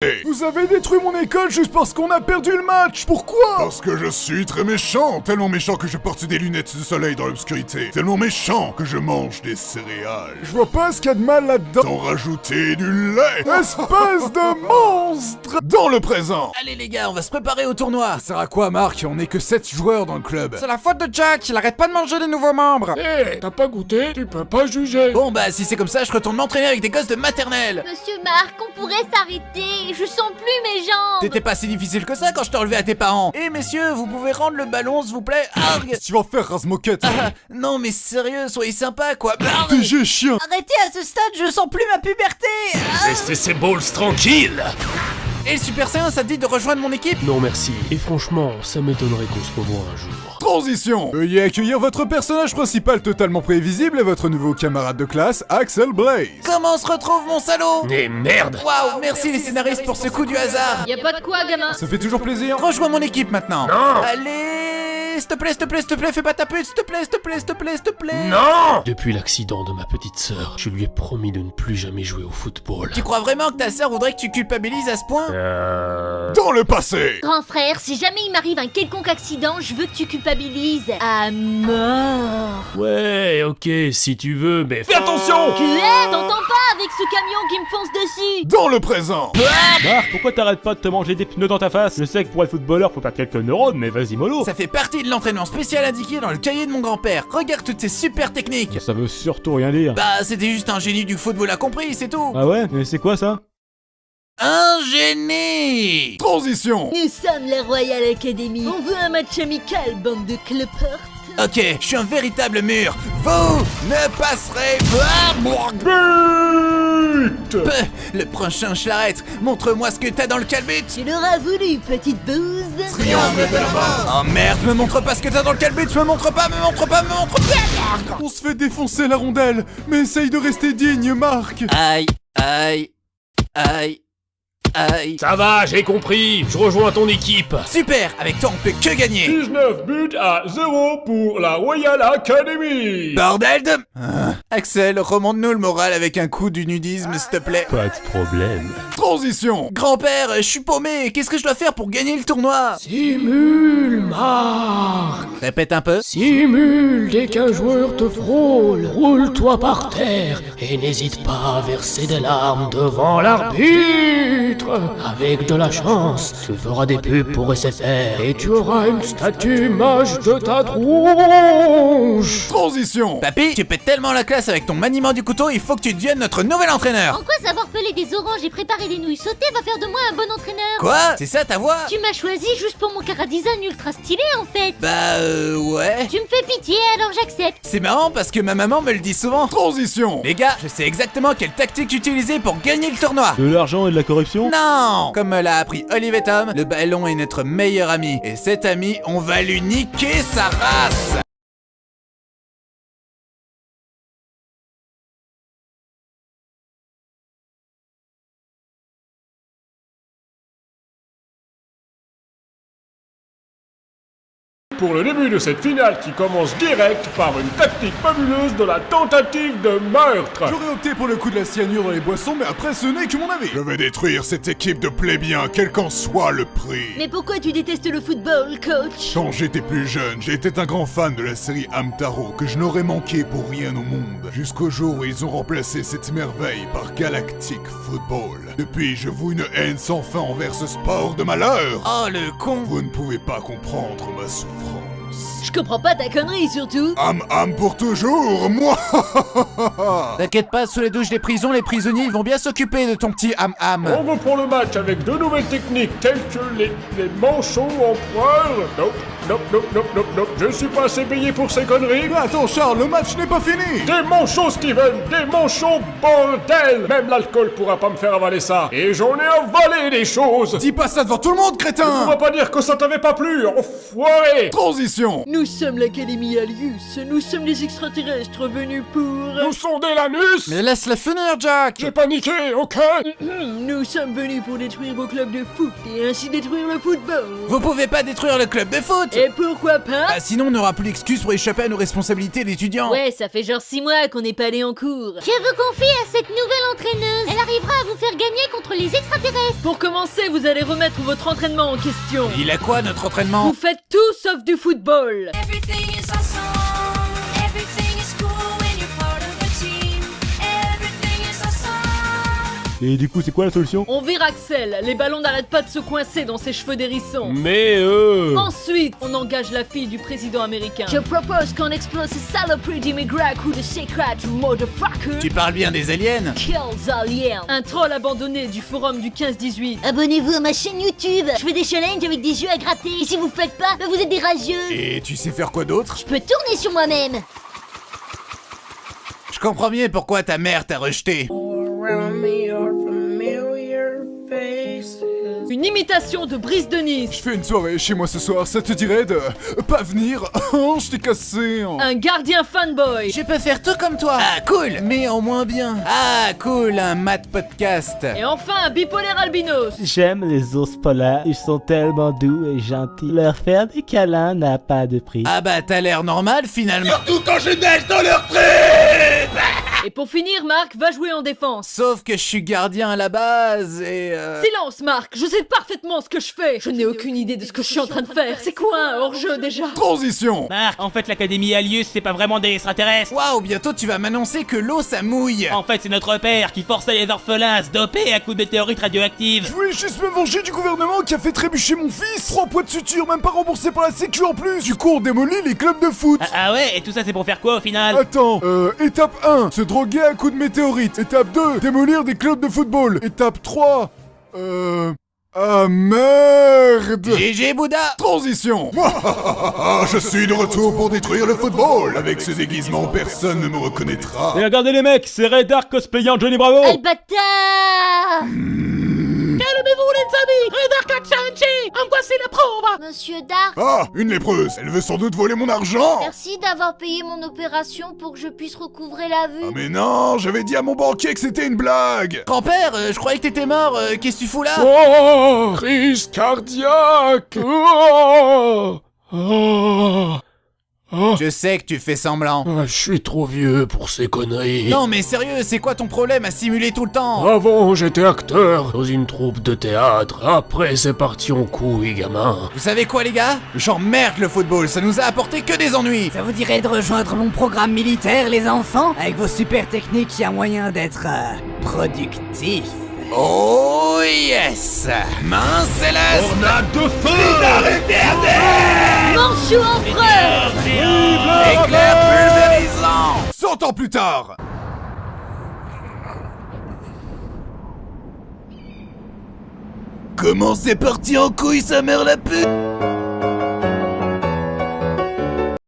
passé. Vous avez détruit mon école juste parce qu'on a perdu le match. Pourquoi? Parce que je suis très méchant. Tellement méchant que je porte des lunettes de soleil dans l'obscurité. Tellement méchant que je mange des céréales. Je vois pas ce qu'il y a de mal là-dedans. Sans rajouter du lait. Espèce de monstre. Dans le présent. Allez les gars, on va se préparer au tournoi. Ça sert à quoi, Marc? On est que 7 joueurs dans le club. C'est la faute de Jack, il arrête pas de manger les nouveaux membres. Hé, t'as pas goûté? Tu peux pas juger. Bon bah si c'est comme ça, je retourne m'entraîner avec des gosses de maternelle. Monsieur Marc, on pourrait s'arrêter. Je sens plus mes jambes. T'étais pas si difficile que ça quand je t'ai enlevé à tes parents. Eh messieurs, vous pouvez rendre le ballon s'il vous plaît. Arg. Qu'est-ce que tu vas faire, Razmoquette? Ah, non mais sérieux, soyez sympa quoi. Arg. TG chien. Arrêtez à ce stade, je sens plus ma puberté. Ah. Laissez ces balls tranquilles. Et le Super Saiyan, ça te dit de rejoindre mon équipe? Non merci. Et franchement, ça m'étonnerait qu'on se revoie un jour. Transition. Veuillez accueillir votre personnage principal totalement prévisible et votre nouveau camarade de classe, Axel Blaze. Comment on se retrouve mon salaud? Mais merde. Waouh, merci les scénaristes pour ce coup du hasard. Y a pas de quoi, gamin. Ça fait toujours plaisir. Rejoins mon équipe maintenant. Non. Allez, s'il te plaît, s'il te plaît, s'il te plaît, fais pas ta pute, s'il te plaît, s'il te plaît, s'il te plaît, s'il te plaît. Non. Depuis l'accident de ma petite sœur, je lui ai promis de ne plus jamais jouer au football. Tu crois vraiment que ta sœur voudrait que tu culpabilises à ce point? Dans le passé. Grand frère, si jamais il m'arrive un quelconque accident, je veux que tu culpabilises à mort. Ouais, ok, si tu veux, mais fais attention. Quoi? T'entends pas avec ce camion qui me fonce dessus? Dans le présent. Marc, pourquoi t'arrêtes pas de te manger des pneus dans ta face? Je sais que pour être footballeur, faut pas quelques neurones, mais vas-y mollo. Ça fait partie de l'entraînement spécial indiqué dans le cahier de mon grand-père. Regarde toutes ces super techniques. Ça veut surtout rien dire. Bah, c'était juste un génie du football accompli, c'est tout. Ah ouais? Mais c'est quoi ça? Un génie. Transition. Nous sommes la Royal Academy. On veut un match amical, bande de cloportes. Ok, je suis un véritable mur. Vous ne passerez pas. Le prochain, je l'arrête. Montre-moi ce que t'as dans le calbut. Tu l'auras voulu, petite bouse. Oh merde, me montre pas ce que t'as dans le calbut. Me montre pas, me montre pas, me montre pas. On se fait défoncer la rondelle, mais essaye de rester digne, Marc. Aïe, aïe, aïe. Aïe. Ça va, j'ai compris. Je rejoins ton équipe. Super, avec toi on peut que gagner. 19 buts à 0 pour la Royal Academy. Bordel de... Axel, remonte-nous le moral avec un coup du nudisme s'il te plaît. Pas de problème. Transition. Grand-père, je suis paumé, qu'est-ce que je dois faire pour gagner le tournoi? Simule, Marc. Répète un peu. Simule dès qu'un joueur te frôle. Roule-toi par terre et n'hésite pas à verser des larmes devant l'arbitre. Avec de la chance, tu feras des pubs pour SFR et tu auras une statue moche de ta tronche. Transition. Papy, tu pètes tellement la classe avec ton maniement du couteau, il faut que tu deviennes notre nouvel entraîneur. En quoi savoir peler des oranges et préparer des nouilles sautées va faire de moi un bon entraîneur? Quoi? C'est ça ta voix? Tu m'as choisi juste pour mon chara-design ultra stylé en fait. Bah ouais. Tu me fais pitié alors j'accepte. C'est marrant parce que ma maman me le dit souvent. Transition. Les gars, je sais exactement quelle tactique utiliser pour gagner le tournoi. De l'argent et de la corruption? Non! Comme me l'a appris Olivier Tom, le ballon est notre meilleur ami. Et cet ami, on va lui niquer sa race! Pour le début de cette finale qui commence direct par une tactique fabuleuse de la tentative de meurtre. J'aurais opté pour le coup de la cyanure dans les boissons, mais après ce n'est que mon avis. Je vais détruire cette équipe de plébéiens, quel qu'en soit le prix. Mais pourquoi tu détestes le football, coach? Quand j'étais plus jeune, j'étais un grand fan de la série Hamtaro que je n'aurais manqué pour rien au monde. Jusqu'au jour où ils ont remplacé cette merveille par Galactic Football. Depuis, je voue une haine sans fin envers ce sport de malheur. Oh le con! Vous ne pouvez pas comprendre ma souffrance. Je comprends pas ta connerie surtout. Am pour toujours, moi. T'inquiète pas, sous les douches des prisons, les prisonniers ils vont bien s'occuper de ton petit ham-ham. On reprend le match avec deux nouvelles techniques telles que les manchots empereurs. Nope. Je suis pas assez payé pour ces conneries. Mais attends, Charles, le match n'est pas fini. Des manchots, Steven! Des manchots, bordel! Même l'alcool pourra pas me faire avaler ça. Et j'en ai avalé des choses. Dis pas ça devant tout le monde, On crétin. va pas dire que ça t'avait pas plu, enfoiré! Transition. Nous sommes l'Académie Alius, nous sommes les extraterrestres venus pour... Nous sondez l'anus! Mais laisse-le finir, Jack. J'ai paniqué, ok? Nous sommes venus pour détruire vos clubs de foot et ainsi détruire le football. Vous pouvez pas détruire le club de foot! Et pourquoi pas? Ah, sinon on n'aura plus d'excuses pour échapper à nos responsabilités d'étudiants. Ouais, ça fait genre 6 mois qu'on n'est pas allé en cours. Je vous confie à cette nouvelle entraîneuse. Elle arrivera à vous faire gagner contre les extraterrestres. Pour commencer, vous allez remettre votre entraînement en question. Il a quoi notre entraînement? Vous faites tout sauf du football. Everything is awesome. Everything is cool when you're part of a team. Everything is awesome. Et du coup, c'est quoi la solution? On vire Axel, les ballons n'arrêtent pas de se coincer dans ses cheveux d'hérisson. Mais Ensuite, on engage la fille du président américain. Je propose qu'on explose ces saloperies d'immigrants à coups de secret, motherfucker. Tu parles bien des aliens? Kills aliens. Un troll abandonné du forum du 15-18. Abonnez-vous à ma chaîne YouTube. Je fais des challenges avec des jeux à gratter. Et si vous faites pas, bah vous êtes des rageux. Et tu sais faire quoi d'autre? Je peux tourner sur moi-même. Je comprends mieux pourquoi ta mère t'a rejeté. Une imitation de Brice de Nice. Je fais une soirée chez moi ce soir, ça te dirait de pas venir? Oh, je t'ai cassé. Un gardien fanboy. Je peux faire tout comme toi. Ah cool, mais en moins bien. Ah cool, un mat podcast. Et enfin, un bipolaire albinos. J'aime les ours polaires, ils sont tellement doux et gentils. Leur faire des câlins n'a pas de prix. Ah bah t'as l'air normal finalement. Surtout quand je neige dans leur trip. Et pour finir, Marc va jouer en défense. Sauf que je suis gardien à la base et Silence, Marc, je sais parfaitement ce que je fais. Je n'ai aucune idée de ce que je suis en train de faire. C'est quoi un hors-jeu déjà? Transition. Marc, en fait, l'Académie Alius, c'est pas vraiment des extraterrestres. Waouh, bientôt tu vas m'annoncer que l'eau ça mouille. En fait, c'est notre père qui forçait les orphelins à se doper à coups de météorites radioactives. Je voulais juste me venger du gouvernement qui a fait trébucher mon fils. 3 poids de suture, même pas remboursé par la sécu en plus. Du coup, on démolit les clubs de foot. Ah ouais, et tout ça c'est pour faire quoi au final? Attends, étape 1, se droguer à coups de météorite. Étape 2, démolir des clubs de football. Étape 3, ah merde. GG Bouddha. Transition. Je suis de retour pour détruire le football. Avec ce déguisement, personne ne me reconnaîtra. Et regardez les mecs, c'est Red Dark cosplayant Johnny Bravo. Ah le bâtard. Calmez-vous les amis, Red Dark Challenge, en voici la preuve. Monsieur Dark, Ah, une lépreuse. Elle veut sans doute voler mon argent. merci d'avoir payé mon opération pour que je puisse recouvrer la vue. Ah mais non, j'avais dit à mon banquier que c'était une blague. Grand-père, je croyais que t'étais mort, qu'est-ce que tu fous là? Oh, crise cardiaque. Oh, oh, oh. Je sais que tu fais semblant. Ah, je suis trop vieux pour ces conneries. Non mais sérieux, c'est quoi ton problème à simuler tout le temps? Avant, j'étais acteur dans une troupe de théâtre. Après, c'est parti en couille, gamin. Vous savez quoi les gars? J'emmerde le football, ça nous a apporté que des ennuis. Ça vous dirait de rejoindre mon programme militaire, les enfants? Avec vos super techniques, il y a moyen d'être productif. Oh yes! Main céleste! Tornade de feu. Manchou empereur. Éclair pulvérisant! 100 ans plus tard. Comment c'est parti en couille sa mère la pute?